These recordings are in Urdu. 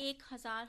1000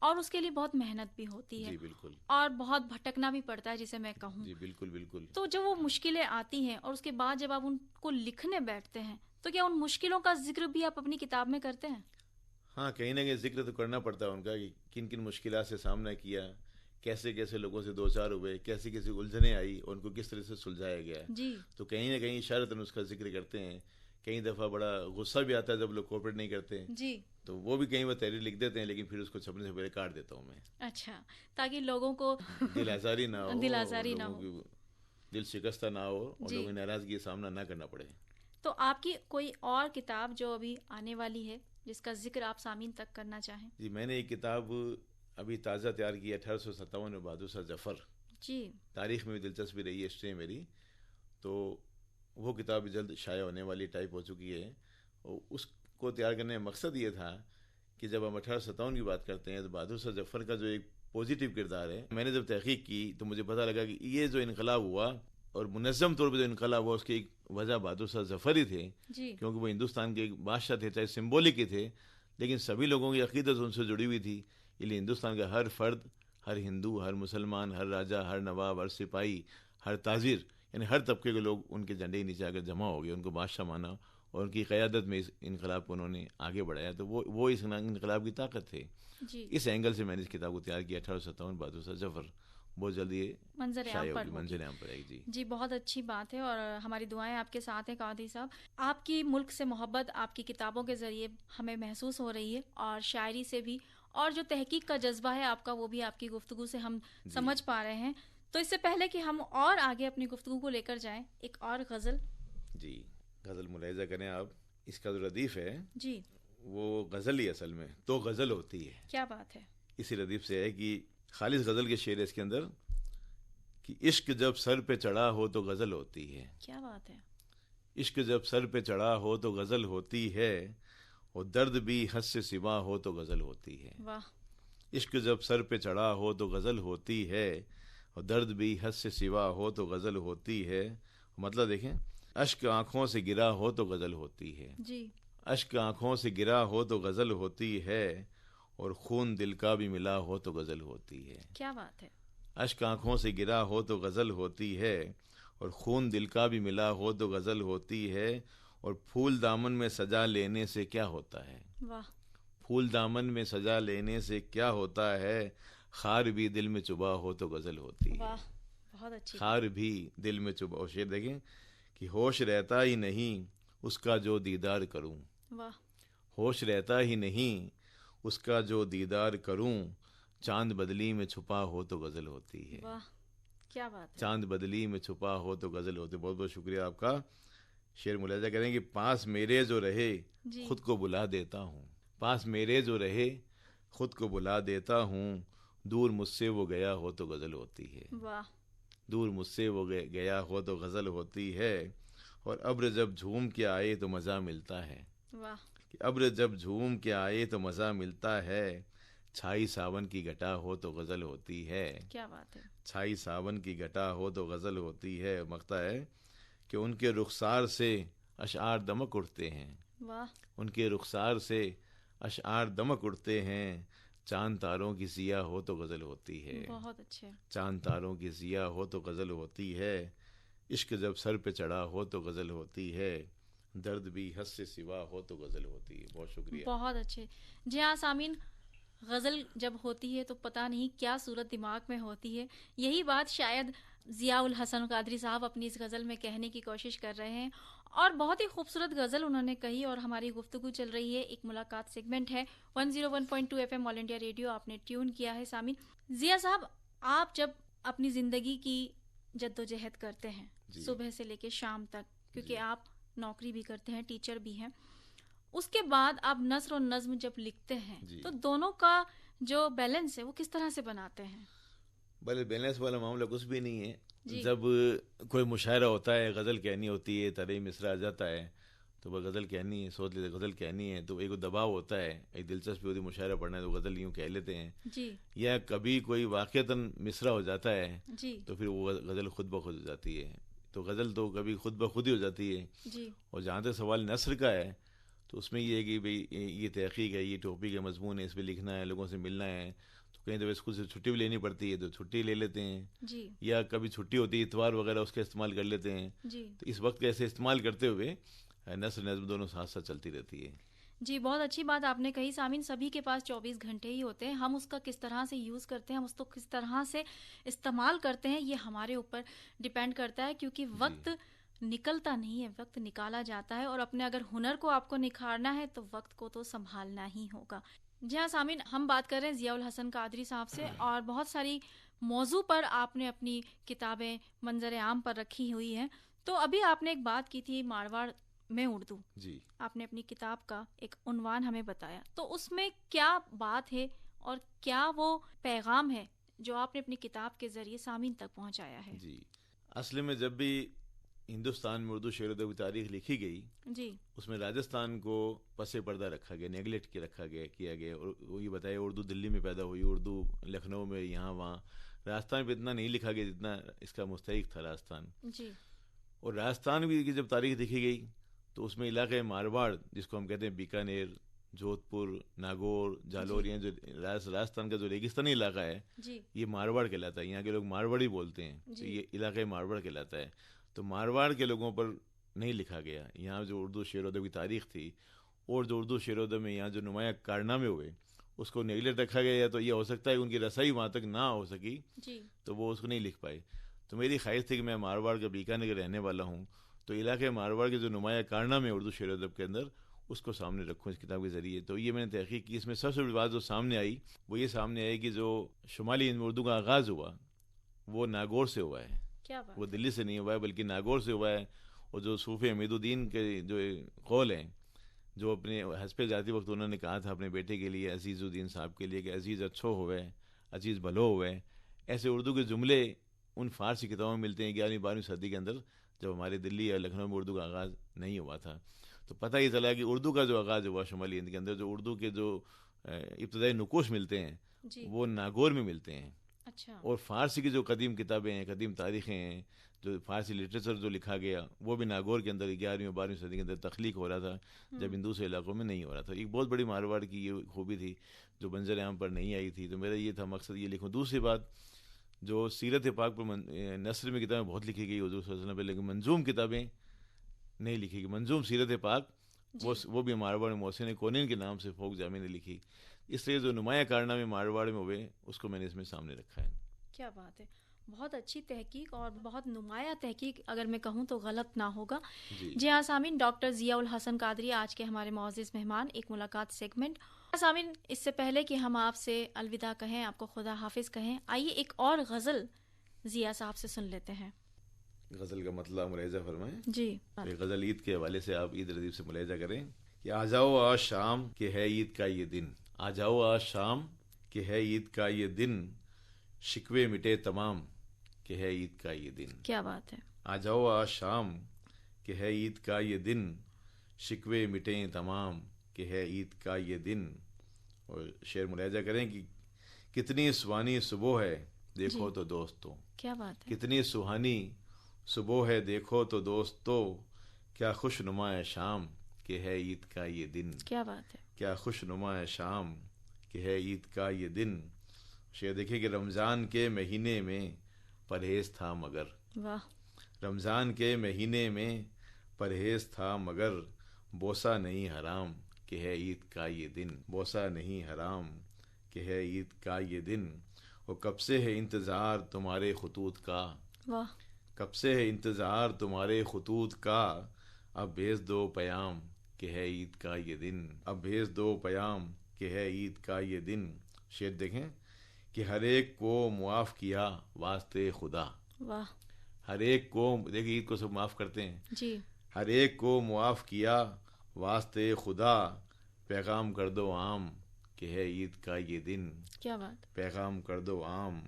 اور اس کے لیے بہت محنت بھی ہوتی ہے جی بالکل اور بہت بھٹکنا بھی پڑتا ہے جسے میں کہوں. جی بالکل بالکل. تو جب وہ مشکلیں آتی ہیں اور اس کے بعد جب آپ ان کو لکھنے بیٹھتے ہیں تو کیا ان مشکلوں کا ذکر بھی آپ اپنی کتاب میں کرتے ہیں؟ ہاں کہیں نہ کہیں ذکر تو کرنا پڑتا ہے ان کا کہ کن کن مشکلات سے سامنا کیا, کیسے کیسے لوگوں سے دو چار ہوئے, کیسی کیسی الجھنیں آئی اور ان کو کس طرح سے سلجھایا گیا. جی تو کہیں نہ کہیں اشارتاً اس کا ذکر کرتے ہیں. کئی دفعہ بڑا غصہ بھی آتا ہے جب لوگ کوپریٹ نہیں کرتے ہیں, جی. تو وہ بھی کہیں وہ تحریر لکھ دیتے ہیں, لیکن پھر اس کو چھپنے سے پہلے کاٹ دیتا ہوں میں. اچھا, تاکہ لوگوں کو دل آزاری نہ ہو, دل آزاری نہ لوگوں ہو, کی دل شکستہ نہ ہو اور جی. لوگوں کی ناراضگی کا سامنا نہ کرنا پڑے. تو آپ کی کوئی اور کتاب جو ابھی آنے والی ہے جس کا ذکر آپ سامعین تک کرنا چاہیں؟ جی میں نے ایک کتاب ابھی تازہ تیار کی 1857 میں بہادر شاہ ظفر. جی. تاریخ میں بھی دلچسپی رہی ہے ہسٹری میری, تو وہ کتاب جلد شائع ہونے والی ٹائپ ہو چکی ہے. اور اس کو تیار کرنے کا مقصد یہ تھا کہ جب ہم 1857 کی بات کرتے ہیں تو بہادر شاہ ظفر کا جو ایک پازیٹیو کردار ہے, میں نے جب تحقیق کی تو مجھے پتہ لگا کہ یہ جو انقلاب ہوا اور منظم طور پہ جو انقلاب ہوا اس کی ایک وجہ بہادر شاہ ظفر ہی تھے, جی. کیونکہ وہ ہندوستان کے ایک بادشاہ تھے, چاہے سمبولک ہی تھے, لیکن سبھی لوگوں کی عقیدت ان سے جڑی ہوئی تھی. اس لیے ہندوستان کا ہر فرد, ہر ہندو, ہر مسلمان, ہر راجہ, ہر نواب, ہر سپاہی, ہر تاجر, یعنی ہر طبقے کے لوگ ان کے جھنڈے کے نیچے آ کر جمع ہو گئے, ان کو بادشاہ مانا اور ان کی قیادت میں اس انقلاب کو انہوں نے آگے بڑھایا. تو وہ اس انقلاب کی طاقت تھے. جی. اس اینگل سے میں نے اس کتاب کو تیار کیا 1857 بہادر شاہ ظفر. بہت جلدی یہ منظر عام شائع پر ہوگی, منظر عام پر آئے گی. جی بہت اچھی بات ہے اور ہماری دعائیں آپ کے ساتھ ہیں قادری صاحب. آپ کی ملک سے محبت آپ کی کتابوں کے ذریعے ہمیں محسوس ہو رہی ہے اور شاعری سے بھی, اور جو تحقیق کا جذبہ ہے آپ کا وہ بھی آپ کی گفتگو سے ہم سمجھ پا رہے ہیں. تو اس سے پہلے کہ ہم اور آگے اپنی گفتگو کو لے کر جائیں, ایک اور غزل. جی غزل ملاحظہ کریں آپ, اس کا جو ردیف ہے جی وہ غزل ہی اصل میں تو غزل ہوتی ہے. کیا بات ہے. اسی ردیف سے ہے کہ خالص غزل کے شعر ہے اس کے اندر کہ عشق جب سر پہ چڑھا ہو تو غزل ہوتی ہے. کیا بات ہے. عشق جب سر پہ چڑھا ہو تو غزل ہوتی ہے, اور درد بھی حد سے سوا ہو تو غزل ہوتی ہے. واہ. عشق جب سر پہ چڑھا ہو تو غزل ہوتی ہے, اور درد بھی حد سے سوا ہو تو غزل ہوتی ہے. مطلب دیکھیں, اشک آنکھوں سے گرا ہو تو غزل ہوتی ہے. جی. اشک آنکھوں سے گرا ہو تو غزل ہوتی ہے, اور خون دل کا بھی ملا ہو تو غزل ہوتی ہے. کیا بات ہے. اشک آنکھوں سے گرا ہو تو غزل ہوتی ہے, اور خون دل کا بھی ملا ہو تو غزل ہوتی ہے. اور پھول دامن میں سجا لینے سے کیا ہوتا ہے. واہ. پھول دامن میں سجا لینے سے کیا ہوتا ہے, خار بھی دل میں چبا ہو تو غزل ہوتی ہے. واہ بہت اچھی. خار بھی دل میں چبا. اور شعر دیکھیں کہ ہوش رہتا ہی نہیں اس کا جو دیدار کروں. واہ. ہوش رہتا ہی نہیں اس کا جو دیدار کروں, چاند بدلی میں چھپا ہو تو غزل ہوتی ہے. واہ کیا بات ہے. چاند بدلی میں چھپا ہو تو غزل ہوتی ہے. بہت بہت شکریہ آپ کا. شعر ملاحظہ کریں کہ پاس میرے جو رہے جی. خود کو بلا دیتا ہوں. پاس میرے جو رہے خود کو بلا دیتا ہوں, دور مجھ سے وہ گیا ہو تو غزل ہوتی ہے. واہ. دور مجھ سے وہ گیا ہو تو غزل ہوتی ہے. اور ابر جب جھوم کے آئے تو مزہ ملتا ہے. واہ. کہ ابر جب جھوم کے آئے تو مزہ ملتا ہے, چھائی ساون کی گھٹا ہو تو غزل ہوتی ہے. کیا بات ہے. چھائی ساون کی گھٹا ہو تو غزل ہوتی ہے. مقطع ہے کہ ان کے رخسار سے اشعار دمک اٹھتے ہیں. واہ. ان کے رخسار سے اشعار دمک اٹھتے ہیں, چاند تاروں کی سیاہ ہو تو غزل ہوتی ہے. بہت اچھے. چاند تاروں کی سیاہ ہو تو غزل ہوتی ہے. عشق جب سر پہ چڑھا ہو تو غزل ہوتی ہے, درد بھی حد سے سوا ہو تو غزل ہوتی ہے. بہت شکریہ. بہت اچھے. جی ہاں سامعین, غزل جب ہوتی ہے تو پتہ نہیں کیا صورت دماغ میں ہوتی ہے. یہی بات شاید ضیاء الحسن قادری صاحب اپنی اس غزل میں کہنے کی کوشش کر رہے ہیں, اور بہت ہی خوبصورت غزل انہوں نے کہی. اور ہماری گفتگو چل رہی ہے, ایک ملاقات سیگمنٹ ہے 101.2 FM آل انڈیا ریڈیو, آپ نے ٹیون کیا ہے. سامعین, ضیاء صاحب آپ جب اپنی زندگی کی جدوجہد کرتے ہیں صبح سے لے کے شام تک, کیونکہ آپ نوکری بھی کرتے ہیں, ٹیچر بھی ہیں, اس کے بعد آپ نثر و نظم جب لکھتے ہیں تو دونوں کا جو بیلنس ہے وہ کس طرح سے بناتے ہیں؟ بھلے بیلنس والا معاملہ کچھ بھی نہیں ہے. جب کوئی مشاعرہ ہوتا ہے, غزل کہنی ہوتی ہے, طرح مصرع آ جاتا ہے, تو وہ غزل کہنی ہے, سوچ لیتے غزل کہنی ہے, تو ایک دباؤ ہوتا ہے, ایک دلچسپی ہوتی ہے مشاعرہ پڑھنا ہے تو غزل یوں کہہ لیتے ہیں. جی. یا کبھی کوئی واقعتاً مصرع ہو جاتا ہے جی. تو پھر وہ غزل خود بخود ہو جاتی ہے. تو غزل تو کبھی خود بخود ہی ہو جاتی ہے. جی. اور جہاں تک سوال نثر کا ہے تو اس میں یہ ہے کہ بھئی یہ تحقیق ہے، یہ ٹاپک کا مضمون ہے، اس پہ لکھنا ہے، لوگوں سے ملنا ہے، تو کہیں دفعہ اسکول سے چھٹی بھی لینی پڑتی ہے تو چھٹی لے لیتے ہیں، جی یا کبھی چھٹی ہوتی ہے اتوار وغیرہ اس کا استعمال کر لیتے ہیں. جی تو اس وقت کا ایسے استعمال کرتے ہوئے نثر نظم دونوں ساتھ ساتھ چلتی رہتی ہے. جی، بہت اچھی بات آپ نے کہی سامعین. سبھی کے پاس 24 گھنٹے ہی ہوتے ہیں. ہم اس کا کس طرح سے یوز کرتے ہیں، ہم اس کو کس طرح سے استعمال کرتے ہیں، یہ ہمارے اوپر ڈیپینڈ کرتا ہے، کیونکہ وقت نکلتا نہیں ہے، وقت نکالا جاتا ہے. اور اپنے اگر ہنر کو آپ کو نکھارنا ہے تو وقت کو تو سنبھالنا ہی ہوگا. جی ہاں سامعین، ہم بات کر رہے ہیں ضیاء الحسن قادری صاحب سے، اور بہت ساری موضوع پر آپ نے اپنی کتابیں منظر عام پر رکھی ہوئی ہیں. تو ابھی آپ نے ایک بات کی تھی مارواڑ میں اردو، جی آپ نے اپنی کتاب کا ایک عنوان ہمیں بتایا، تو اس میں کیا بات ہے اور کیا وہ پیغام ہے جو آپ نے اپنی کتاب کے ذریعے سامعین تک پہنچایا ہے؟ جی، اصل میں جب بھی ہندوستان میں اردو شعر و ادب کی تاریخ لکھی گئی، جی اس میں راجستھان کو پس پردہ رکھا گیا، نیگلیکٹ کیا گیا. اور وہ یہ بتایا اردو دلی میں پیدا ہوئی، اردو لکھنؤ میں، یہاں وہاں. راجستھان پہ اتنا نہیں لکھا گیا جتنا اس کا مستحق تھا راجستھان. جی اور راجستھان کی جب تاریخ لکھی گئی تو اس میں علاقے مارواڑ، جس کو ہم کہتے ہیں بیکانیر، جودھ پور، ناگور، جالور، جی یہ جو راجستھان کا جو ریگستانی علاقہ ہے، جی یہ مارواڑ کہلاتا ہے. یہاں کے لوگ مارواڑی بولتے ہیں، تو جی یہ علاقہ مارواڑ کہلاتا ہے. تو مارواڑ کے لوگوں پر نہیں لکھا گیا. یہاں جو اردو شعر و ادب کی تاریخ تھی، اور جو اردو شعر و ادب میں یہاں جو نمایاں کارنامے ہوئے، اس کو نیگلیکٹ رکھا گیا. یا تو یہ ہو سکتا ہے ان کی رسائی وہاں تک نہ ہو سکی، جی تو وہ اس کو نہیں لکھ پائے. تو میری خواہش تھی کہ میں مارواڑ کا بیکانیر کا رہنے والا ہوں، تو علاقے مارواڑ کے جو نمایاں کارنامے اردو شعر و ادب کے اندر، اس کو سامنے رکھوں اس کتاب کے ذریعے. تو یہ میں نے تحقیق کی. اس میں سب سے بڑی بات جو سامنے آئی وہ یہ سامنے آئی کہ جو شمالی ہند میں اردو کا آغاز ہوا وہ ناگور سے ہوا ہے. کیا وہ بات ہے؟ دلی سے نہیں ہوا ہے بلکہ ناگور سے ہوا ہے. اور جو صوفی حمید الدین کے جو قول ہیں، جو اپنے حسب ذاتی وقت انہوں نے کہا تھا اپنے بیٹے کے لیے، عزیز الدین صاحب کے لیے، کہ عزیز اچھو ہوئے، عزیز بھلو ہوئے، ایسے اردو کے جملے ان فارسی کتابوں میں ملتے ہیں 11ویں 12ویں صدی کے اندر، جب ہمارے دلی یا لکھنؤ میں اردو کا آغاز نہیں ہوا تھا. تو پتہ یہ چلا کہ اردو کا جو آغاز ہوا شمالی ہند کے اندر، جو اردو کے جو ابتدائی نقوش ملتے ہیں جی وہ ناگور میں ملتے ہیں. اچھا اور فارسی کی جو قدیم کتابیں ہیں، قدیم تاریخیں ہیں، جو فارسی لٹریچر جو لکھا گیا، وہ بھی ناگور کے اندر 11ویں 12ویں صدی کے اندر تخلیق ہو رہا تھا، جب ان دوسرے علاقوں میں نہیں ہو رہا تھا. ایک بہت بڑی مارواڑ کی یہ خوبی تھی جو منظر عام پر نہیں آئی تھی. تو میرا یہ تھا مقصد یہ لکھوں. دوسری بات، جو سیرت پاک پر نثر میں کتابیں بہت لکھی گئی حضور صلی اللہ علیہ وسلم پہ، لیکن منظوم کتابیں نہیں لکھی گئی. منظوم سیرت پاک وہ بھی مارواڑ میں محسن کونین کے نام سے فوق جامع نے لکھی. اس لیے جو نمایاں کارنامے مارواڑ میں ہوئے اس کو میں نے اس میں سامنے رکھا ہے. کیا بات ہے، بہت اچھی تحقیق اور بہت نمایاں تحقیق، اگر میں کہوں تو غلط نہ ہوگا. جی ہاں سامعین، ڈاکٹر ضیاء الحسن قادری آج کے ہمارے معزز مہمان. ایک ملاقات سیگمنٹ. سامعین، اس سے پہلے کہ ہم آپ سے الوداع کہیں، آپ کو خدا حافظ کہیں، آئیے ایک اور غزل ضیاء صاحب سے سن لیتے ہیں. غزل کا مطلب ملاحظہ فرمائیں. جی غزل عید کے حوالے سے آپ عید ردیف سے ملاحظہ کریں کہ آ جاؤ آج شام کہ ہے عید کا یہ دن، آ جاؤ آج شام کہ ہے عید کا یہ دن، شکوے مٹے تمام کہ ہے عید کا یہ دن. کیا بات ہے. آ جاؤ آج شام کہ ہے عید کا یہ دن، شکوے مٹیں تمام کہ ہے عید کا یہ دن. اور شعر ملاحظہ کریں کہ کتنی سہانی صبح ہے دیکھو تو دوستو، کیا بات ہے. کتنی سہانی صبح ہے دیکھو تو دوستو، کیا خوش نما ہے شام کہ ہے عید کا یہ دن. کیا بات ہے. کیا خوش نما ہے شام کہ ہے عید کا یہ دن. شعر دیکھیں کہ رمضان کے مہینے میں پرہیز تھا مگر، واہ. رمضان کے مہینے میں پرہیز تھا مگر، بوسہ نہیں حرام کہ ہے عید کا یہ دن، بوسہ نہیں حرام کہ ہے عید کا یہ دن. اور کب سے ہے انتظار تمہارے خطوط کا، واہ. کب سے ہے انتظار تمہارے خطوط کا، اب بھیج دو پیام کہ ہے عید کا یہ دن، اب بھیج دو پیام کہ ہے عید کا یہ دن. شعر دیکھیں کہ ہر ایک کو معاف کیا واسطے خدا، واہ. ہر ایک کو، دیکھیں عید کو سب معاف کرتے ہیں، جی ہر ایک کو معاف کیا واسطے خدا، پیغام کر دو عام کہ ہے عید کا یہ دن، کیا بات. پیغام کر دو عام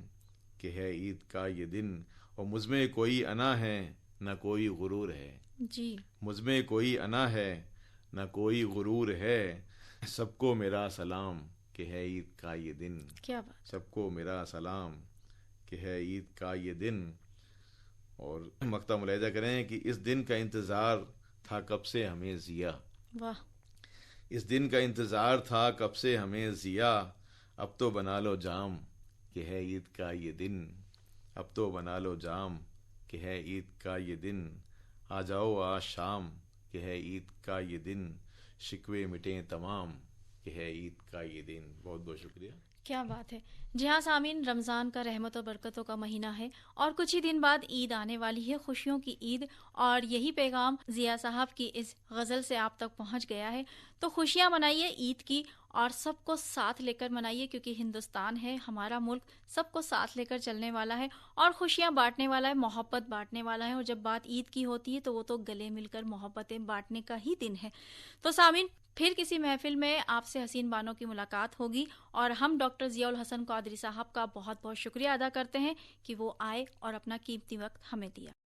کہ ہے عید کا یہ دن. اور مجھ میں کوئی انا ہے نہ کوئی غرور ہے، جی مجھ میں کوئی انا ہے نہ کوئی غرور ہے، سب کو میرا سلام کہ ہے عید کا یہ دن، کیا بات. سب کو میرا سلام کہ ہے عید کا یہ دن. اور مقطع ملاحظہ کریں کہ اس دن کا انتظار تھا کب سے ہمیں ضیا، واہ. اس دن کا انتظار تھا کب سے ہمیں ضیا، اب تو بنا لو جام کہ ہے عید کا یہ دن، اب تو بنا لو جام کہ ہے عید کا یہ دن، آ جاؤ آج شام کہ ہے عید کا یہ دن، شکوے مٹیں تمام کہ ہے عید کا یہ دن۔ بہت بہت شکریہ۔ کیا بات ہے۔ جی ہاں سامعین، رمضان کا رحمت و برکتوں کا مہینہ ہے اور کچھ ہی دن بعد عید آنے والی ہے، خوشیوں کی عید، اور یہی پیغام ضیا صاحب کی اس غزل سے آپ تک پہنچ گیا ہے۔ تو خوشیاں منائیے عید کی، اور سب کو ساتھ لے کر منائیے، کیونکہ ہندوستان ہے ہمارا ملک، سب کو ساتھ لے کر چلنے والا ہے اور خوشیاں بانٹنے والا ہے، محبت بانٹنے والا ہے، اور جب بات عید کی ہوتی ہے تو وہ تو گلے مل کر محبتیں بانٹنے کا ہی دن ہے۔ تو سامعین، پھر کسی محفل میں آپ سے حسین بانو کی ملاقات ہوگی، اور ہم ڈاکٹر ضیاء الحسن قادری صاحب کا بہت بہت شکریہ ادا کرتے ہیں کہ وہ آئے اور اپنا قیمتی وقت ہمیں دیا۔